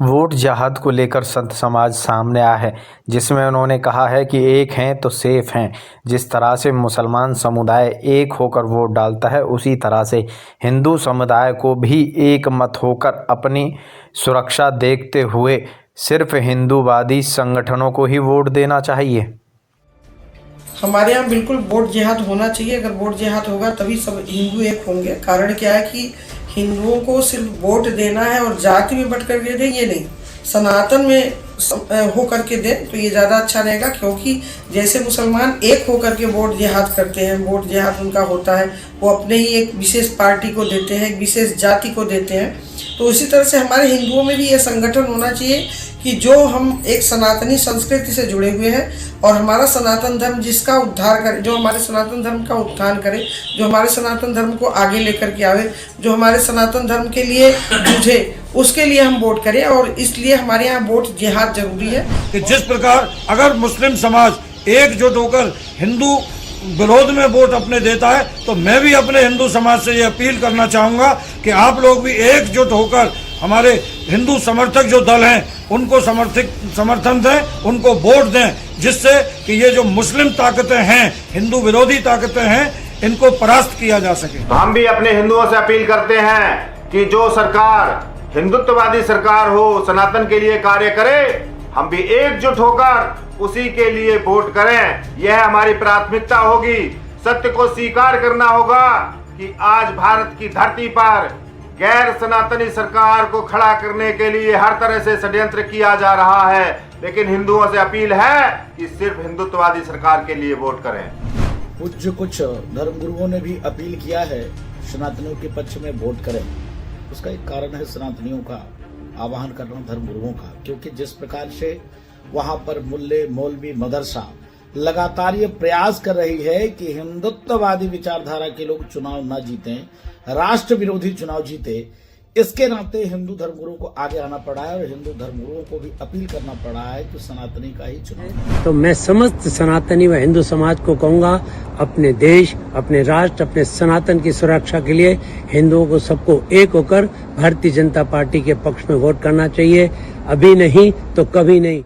Vote जिहाद को लेकर संत समाज सामने आया है, जिसमें उन्होंने कहा है कि एक हैं तो सेफ हैं। जिस तरह से मुसलमान समुदाय एक होकर वोट डालता है, उसी तरह से हिंदू समुदाय को भी एक मत होकर अपनी सुरक्षा देखते हुए सिर्फ हिंदूवादी संगठनों को ही वोट देना चाहिए। हमारे यहाँ बिल्कुल वोट जिहाद होना चाहिए। अगर वोट जिहाद होगा तभी सब हिंदू एक होंगे। कारण क्या है कि हिंदुओं को सिर्फ वोट देना है और जाति में बट करके दें, ये नहीं, सनातन में हो करके दें तो ये ज़्यादा अच्छा रहेगा। क्योंकि जैसे मुसलमान एक होकर के वोट जिहाद करते हैं, वोट जिहाद उनका होता है, वो अपने ही एक विशेष पार्टी को देते हैं, एक विशेष जाति को देते हैं। तो उसी तरह से हमारे हिंदुओं में भी ये संगठन होना चाहिए कि जो हम एक सनातनी संस्कृति से जुड़े हुए हैं और हमारा सनातन धर्म जिसका उद्धार करे, जो हमारे सनातन धर्म का उत्थान करे, जो हमारे सनातन धर्म को आगे लेकर के आवे, जो हमारे सनातन धर्म के लिए जूझे, उसके लिए हम वोट करें। और इसलिए हमारे यहाँ वोट जिहाद जरूरी है कि जिस प्रकार अगर मुस्लिम समाज एकजुट होकर हिंदू विरोध में वोट अपने देता है, तो मैं भी अपने हिंदू समाज से ये अपील करना चाहूँगा कि आप लोग भी एकजुट होकर हमारे हिंदू समर्थक जो दल हैं उनको समर्थन दें, उनको वोट दें, जिससे कि ये जो मुस्लिम ताकतें हैं, हिंदू विरोधी ताकतें हैं, इनको परास्त किया जा सके। हम भी अपने हिंदुओं से अपील करते हैं कि जो सरकार हिंदुत्ववादी सरकार हो, सनातन के लिए कार्य करे, हम भी एकजुट होकर उसी के लिए वोट करें। यह हमारी प्राथमिकता होगी। सत्य को स्वीकार करना होगा कि आज भारत की धरती पर गैर सनातनी सरकार को खड़ा करने के लिए हर तरह से षड्यंत्र किया जा रहा है। लेकिन हिंदुओं से अपील है कि सिर्फ हिंदुत्ववादी सरकार के लिए वोट करें। कुछ धर्मगुरुओं ने भी अपील किया है सनातनियों के पक्ष में वोट करें। उसका एक कारण है सनातनियों का आह्वान करना धर्मगुरुओं का, क्योंकि जिस प्रकार से वहां पर मुल्ले मौलवी मदरसा लगातार ये प्रयास कर रही है कि हिंदुत्ववादी विचारधारा के लोग चुनाव न जीतें, राष्ट्र विरोधी चुनाव जीते, इसके नाते हिंदू धर्मगुरुओं को आगे आना पड़ा है और हिंदू धर्मगुरुओं को भी अपील करना पड़ा है कि सनातनी का ही चुनाव। तो मैं समस्त सनातनी व हिंदू समाज को कहूंगा, अपने देश, अपने राष्ट्र, अपने सनातन की सुरक्षा के लिए हिंदुओं को सबको एक होकर भारतीय जनता पार्टी के पक्ष में वोट करना चाहिए। अभी नहीं तो कभी नहीं।